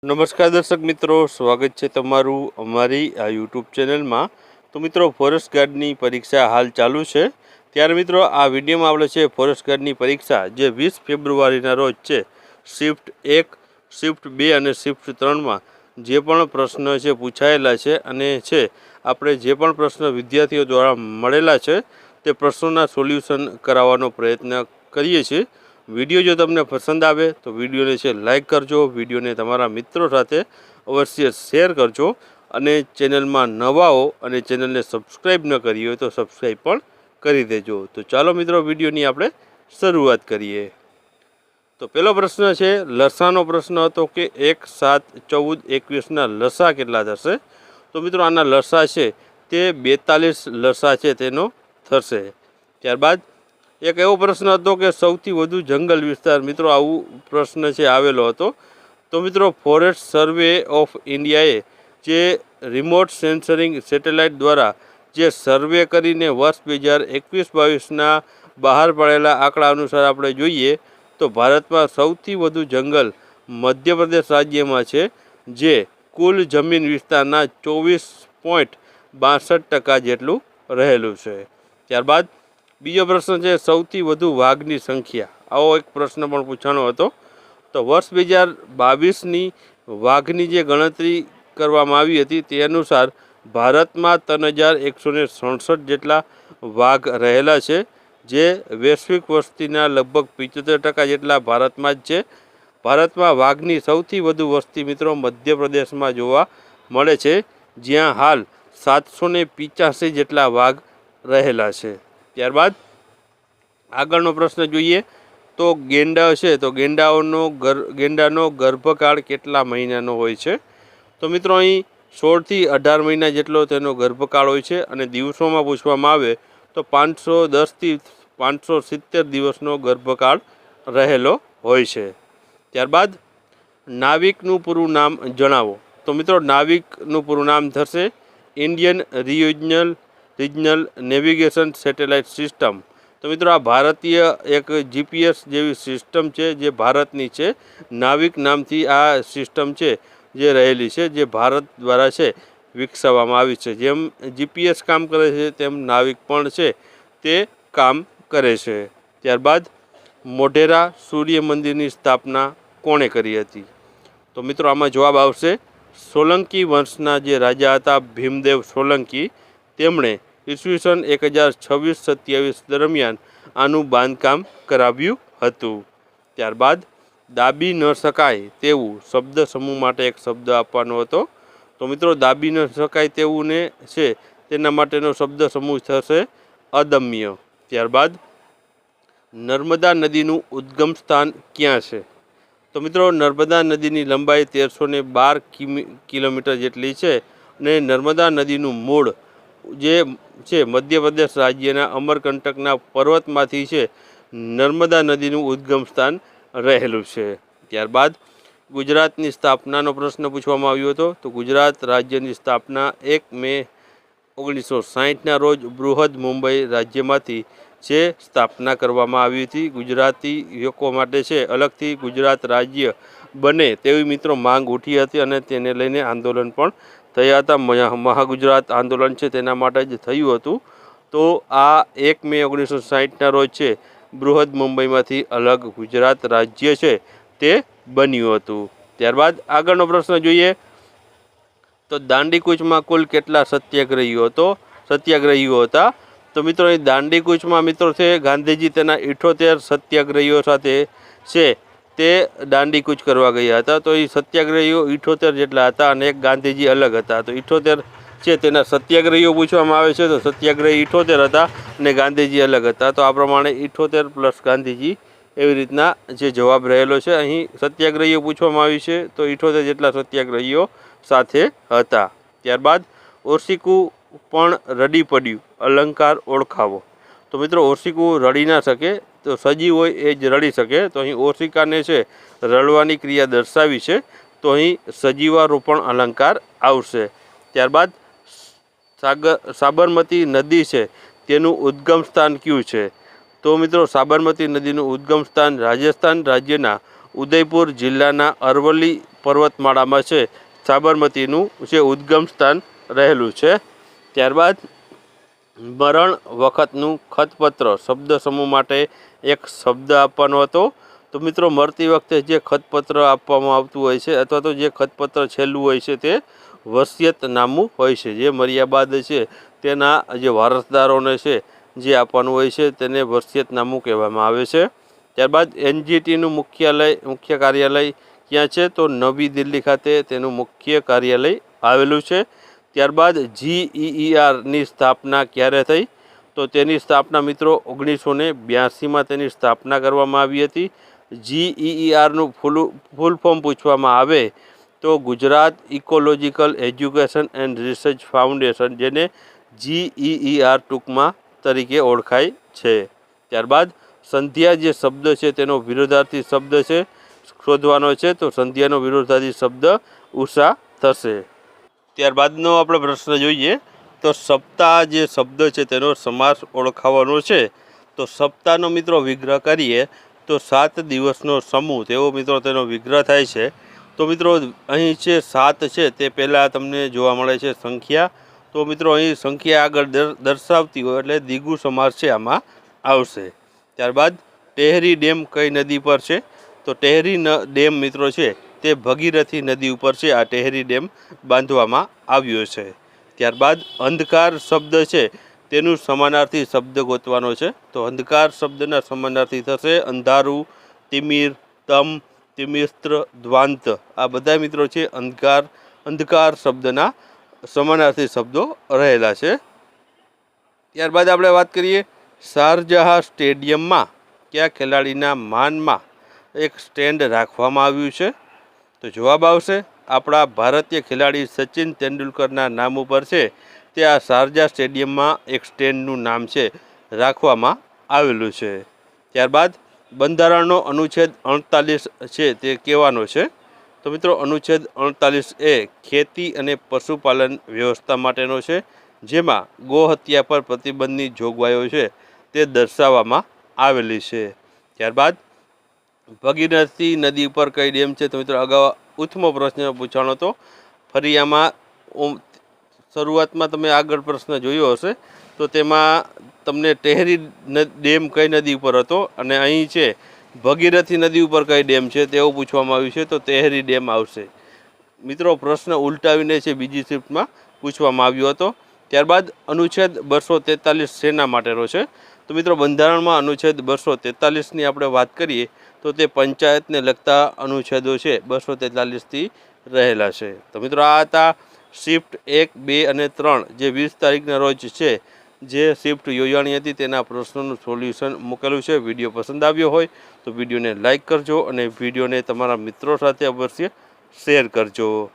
નમસ્કાર દર્શક મિત્રો, સ્વાગત છે તમારું અમારી આ યુટ્યુબ ચેનલમાં। તો મિત્રો, ફોરેસ્ટ ગાર્ડની પરીક્ષા હાલ ચાલુ છે। ત્યારે મિત્રો, આ વિડીયોમાં આપણે છે ફોરેસ્ટ ગાર્ડની પરીક્ષા જે 20 ફેબ્રુઆરીના રોજ છે શિફ્ટ 1, શિફ્ટ 2 અને શિફ્ટ 3માં જે પણ પ્રશ્ન છે પૂછાયેલા છે અને છે આપણે જે પણ પ્રશ્ન વિદ્યાર્થીઓ દ્વારા મળેલા છે તે પ્રશ્નોના સોલ્યુશન કરાવવાનો પ્રયત્ન કરીએ છીએ। વિડીયો જો તમને પસંદ આવે તો વિડીયોને છે લાઇક કરજો, વિડીયોને તમારા મિત્રો સાથે અવશ્ય શેર કરજો અને ચેનલમાં નવા હો અને ચેનલને સબસ્ક્રાઈબ ન કરી હોય તો સબસ્ક્રાઈબ પણ કરી દેજો। તો ચાલો મિત્રો, વિડીયોની આપણે શરૂઆત કરીએ। તો પહેલો પ્રશ્ન છે લસાનો પ્રશ્ન હતો કે 1, 7, 14, 21ના લસા કેટલા થશે? તો મિત્રો, આના લસા છે તે 42 લસા છે તેનો થશે। ત્યારબાદ એક એવો પ્રશ્ન હતો કે સૌથી વધુ જંગલ વિસ્તાર, મિત્રો આવું પ્રશ્ન છે આવેલો હતો। તો મિત્રો, ફોરેસ્ટ સર્વે ઓફ ઇન્ડિયાએ જે રિમોટ સેન્સરિંગ સેટેલાઇટ દ્વારા જે સર્વે કરીને વર્ષ 2021-22ના બહાર પડેલા આંકડા અનુસાર આપણે જોઈએ તો ભારતમાં સૌથી વધુ જંગલ મધ્યપ્રદેશ રાજ્યમાં છે, જે કુલ જમીન વિસ્તારના 24.62% જેટલું રહેલું છે। ત્યારબાદ બીજો પ્રશ્ન છે સૌથી વધુ વાઘની સંખ્યા, આવો એક પ્રશ્ન પણ પૂછાણો હતો। તો વર્ષ 2022ની વાઘની જે ગણતરી કરવામાં આવી હતી તે અનુસાર ભારતમાં 3167 જેટલા વાઘ રહેલા છે, જે વૈશ્વિક વસ્તીના લગભગ 75% જેટલા ભારતમાં જ છે। ભારતમાં વાઘની સૌથી વધુ વસ્તી મિત્રો મધ્યપ્રદેશમાં જોવા મળે છે, જ્યાં હાલ 785 જેટલા વાઘ રહેલા છે। ત્યારબાદ આગળનો પ્રશ્ન જોઈએ તો ગેંડા છે, તો ગેંડાનો ગર્ભકાળ કેટલા મહિનાનો હોય છે? તો મિત્રો, અહીં 16 થી 18 મહિના જેટલો તેનો ગર્ભકાળ હોય છે અને દિવસોમાં પૂછવામાં આવે તો 510 થી 570 દિવસનો ગર્ભકાળ રહેલો હોય છે। ત્યારબાદ નાવિકનું પૂરું નામ જણાવો। તો મિત્રો, નાવિકનું પૂરું નામ થશે Indian regional navigation satellite system. તો મિત્રો, આ ભારતીય એક જીપીએસ જેવી સિસ્ટમ છે જે ભારતની છે। નાવિક નામથી આ સિસ્ટમ છે જે રહેલી છે, જે ભારત દ્વારા છે વિકસાવવામાં આવી છે। જેમ જીપીએસ કામ કરે છે તેમ નાવિક પણ છે તે કામ કરે છે। ત્યારબાદ મોઢેરા સૂર્ય મંદિરની સ્થાપના કોણે કરી હતી? તો મિત્રો, આમાં જવાબ આવશે સોલંકી વંશના જે રાજા હતા ભીમદેવ સોલંકી, તેમણે ઈસવીસન 1026-27 દરમિયાન આનું બાંધકામ કરાવ્યું હતું। ત્યારબાદ દાબી ન શકાય તેવું શબ્દ સમૂહ માટે એક શબ્દ આપવાનો હતો। તો મિત્રો, દાબી ન શકાય તેવું ને છે તેના માટેનો શબ્દ સમૂહ થશે અદમ્ય। ત્યારબાદ નર્મદા નદીનું ઉદ્ગમ સ્થાન ક્યાં છે? તો મિત્રો, નર્મદા નદીની લંબાઈ 1312 કિલોમીટર જેટલી છે અને નર્મદા નદીનું મૂળ જે છે મધ્યપ્રદેશ રાજ્યના અમરકંટકના પર્વતમાંથી છે નર્મદા નદીનું ઉદ્ગમ સ્થાન રહેલું છે। ત્યારબાદ ગુજરાતની સ્થાપનાનો પ્રશ્ન પૂછવામાં આવ્યો હતો। તો ગુજરાત રાજ્યની સ્થાપના 1 મે 1960ના રોજ બૃહદ મુંબઈ રાજ્યમાંથી જે સ્થાપના કરવામાં આવી હતી। ગુજરાતી લોકો માટે છે અલગથી ગુજરાત રાજ્ય બને તેવી મિત્રો માંગ ઉઠી હતી અને તેને લઈને આંદોલન પણ થયા હતા। મહાગુજરાત આંદોલન છે તેના માટે જ થયું હતું। તો આ 1 મે 1960ના રોજ છે બૃહદ મુંબઈમાંથી અલગ ગુજરાત રાજ્ય છે તે બન્યું હતું। ત્યારબાદ આગળનો પ્રશ્ન જોઈએ તો દાંડીકૂચમાં કુલ કેટલા સત્યાગ્રહીઓ હતા? તો મિત્રો, એ દાંડીકૂચમાં મિત્રો છે ગાંધીજી તેના 78 સત્યાગ્રહીઓ સાથે છે તે દાંડીકૂચ કરવા ગયા હતા। તો એ સત્યાગ્રહીઓ 78 જેટલા હતા અને એક ગાંધીજી અલગ હતા। તો 78 છે તેના સત્યાગ્રહીઓ પૂછવામાં આવે છે તો સત્યાગ્રહી 78 હતા અને ગાંધીજી અલગ હતા। તો આ પ્રમાણે 78 પ્લસ ગાંધીજી એવી રીતના જે જવાબ રહેલો છે। અહીં સત્યાગ્રહીઓ પૂછવામાં આવ્યું છે તો 78 જેટલા સત્યાગ્રહીઓ સાથે હતા। ત્યારબાદ ઓશિકું પણ રડી પડ્યું, અલંકાર ઓળખાવો। તો મિત્રો, ઓશિકું રડી ના શકે, તો સજીવ હોય એ જ રડી શકે। તો અહીં ઓશિકાને છે રડવાની ક્રિયા દર્શાવી છે, તો અહીં સજીવારોપણ અલંકાર આવશે। ત્યારબાદ સાબરમતી નદી છે તેનું ઉદ્ગમ સ્થાન કયું છે? તો મિત્રો, સાબરમતી નદીનું ઉદ્ગમ સ્થાન રાજસ્થાન રાજ્યના ઉદયપુર જિલ્લાના અરવલ્લી પર્વતમાળામાં છે સાબરમતીનું જે ઉદ્ગમ સ્થાન રહેલું છે. ત્યારબાદ મરણ વખતનું ખતપત્ર શબ્દ સમૂહ માટે એક શબ્દ આપવાનો હતો. તો મિત્રો મરતી વખતે જે ખતપત્ર આપવામાં આવતું હોય છે અથવા તો જે ખતપત્ર છેલ્લું હોય છે તે વસિયતનામું હોય છે. જે મર્યા બાદ છે તેના જે વારસદારોને છે જે આપવાનું હોય છે તેને વસિયતનામું કહેવામાં આવે છે. ત્યારબાદ એનજીટીનું મુખ્ય કાર્યાલય ક્યાં છે? તો નવી દિલ્હી ખાતે તેનું મુખ્ય કાર્યાલય આવેલું છે. ત્યારબાદ GEERની સ્થાપના ક્યારે થઈ? તો તેની સ્થાપના મિત્રો 1982માં તેની સ્થાપના કરવામાં આવી હતી. GEERનું ફૂલ ફોર્મ પૂછવામાં આવે તો Gujarat ecological education and research foundation, જેને GEER ટૂંકમાં તરીકે ઓળખાય છે. ત્યારબાદ સંધ્યા જે શબ્દ છે તેનો વિરોધાર્થી શબ્દ છે શોધવાનો છે. તો સંધ્યાનો વિરોધાર્થી શબ્દ ઉષા થશે. ત્યારબાદનો આપણે પ્રશ્ન જોઈએ તો સપ્તાહ જે શબ્દ છે તેનો સમાસ ઓળખાવાનો છે. તો સપ્તાહનો મિત્રો વિગ્રહ કરીએ તો 7 દિવસનો સમૂહ તેવો મિત્રો તેનો વિગ્રહ થાય છે. તો મિત્રો અહીં છે 7 છે તે પહેલાં તમને જોવા મળે છે સંખ્યા. તો મિત્રો અહીં સંખ્યા આગળ દર્શાવતી હોય એટલે દ્વિગુ સમાસ છે આમાં આવશે. ત્યારબાદ ટેહરી ડેમ કઈ નદી પર છે? તો ટેહરી ડેમ મિત્રો છે તે ભગીરથી નદી ઉપર છે આ ટેહરી ડેમ બાંધવામાં આવ્યો છે. ત્યારબાદ અંધકાર શબ્દ છે તેનું સમાનાર્થી શબ્દ ગોતવાનો છે. તો અંધકાર શબ્દના સમાનાર્થી થશે અંધારું, તિમિર, તમ, તિમિસ્ત્ર, દ્વાંત. આ બધા મિત્રો છે અંધકાર શબ્દના સમાનાર્થી શબ્દો રહેલા છે. ત્યારબાદ આપણે વાત કરીએ શારજાહ સ્ટેડિયમમાં કયા ખેલાડીના માનમાં એક સ્ટેન્ડ રાખવામાં આવ્યું છે? તો જવાબ આવશે આપણા ભારતીય ખેલાડી સચિન તેંડુલકરના નામ ઉપર છે તે આ શારજાહ સ્ટેડિયમમાં એક સ્ટેન્ડનું નામ છે રાખવામાં આવેલું છે. ત્યારબાદ બંધારણનો અનુચ્છેદ 48 છે તે કહેવાનો છે? તો મિત્રો અનુચ્છેદ 48 એ ખેતી અને પશુપાલન વ્યવસ્થા માટેનો છે, જેમાં ગોહત્યા પર પ્રતિબંધની જોગવાઈઓ છે તે દર્શાવવામાં આવેલી છે. ત્યારબાદ ભગીરથી નદી ઉપર કઈ ડેમ છે? તો મિત્રો અગાઉ 8મો પ્રશ્ન પૂછાણો હતો. ફરી આમાં શરૂઆતમાં તમે આગળ પ્રશ્ન જોયો હશે તો તેમાં તમને ટેહરી ડેમ કઈ નદી ઉપર હતો અને અહીં છે ભગીરથી નદી ઉપર કઈ ડેમ છે તેવું પૂછવામાં આવ્યું છે. તો ટેહરી ડેમ આવશે. મિત્રો પ્રશ્ન ઉલટાવીને છે બીજી શિફ્ટમાં પૂછવામાં આવ્યો હતો. ત્યારબાદ અનુચ્છેદ 243 શેના માટેનો છે? તો મિત્રો બંધારણમાં અનુચ્છેદ 243ની આપણે વાત કરીએ તો તે પંચાયતને લગતા અનુચ્છેદો છે 243થી રહેલા છે. તો મિત્રો આ હતા શિફ્ટ 1, 2 અને 3 જે 20 તારીખના રોજ છે જે શિફ્ટ યોજાણી હતી તેના પ્રશ્નોનું સોલ્યુશન મૂકેલું છે. વિડીયો પસંદ આવ્યો હોય તો વિડીયોને લાઇક કરજો અને વિડીયોને તમારા મિત્રો સાથે અવશ્ય શેર કરજો.